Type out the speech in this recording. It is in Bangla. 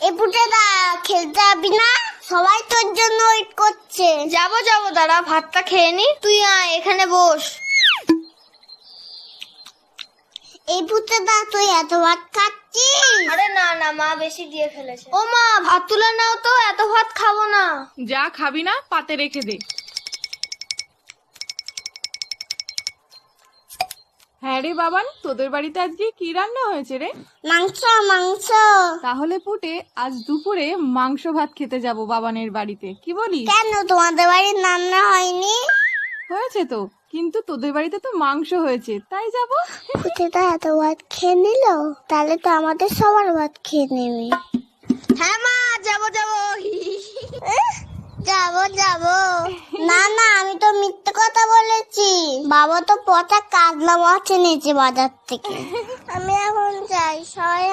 এই পুটেদা খেলতে যাবি না? সবাই তোর জন্য ওয়েট করছে। যাবো দাঁড়া, ভাতটা খেয়ে নি। তুই আয় এখানে বস। এই পুটেদা তুই এত ভাত খাচ্ছিস? আরে না মা বেশি দিয়ে ফেলেছে। ও মা, ভাত তুলে নাও তো, এত ভাত খাবো না। যা খাবি না পাতে রেখে দে। হ্যাঁ রে বাবান, তোদের বাড়িতে আজকে কি রান্না হয়েছে রে? মাংস। তাহলে পুটে আজ দুপুরে মাংস ভাত খেতে যাব বাবানের বাড়িতে, কি বলিস? কেন তোমাদের বাড়ির রান্না হয়নি? হয়েছে তো, কিন্তু তোদের বাড়িতে তো মাংস হয়েছে, তাই যাব। পুটেদা এত ভাত খেয়ে নিল, তাহলে তো আমাদের সবার ভাত খেয়ে নেবে। হ্যাঁ মা, যাবো যাবো। না আমি তো মিথ্যে কথা বলেছি। বাবা তো পচা কাজলা মাছ এনেছে বাজার থেকে। আমি এখন যাই, সবাই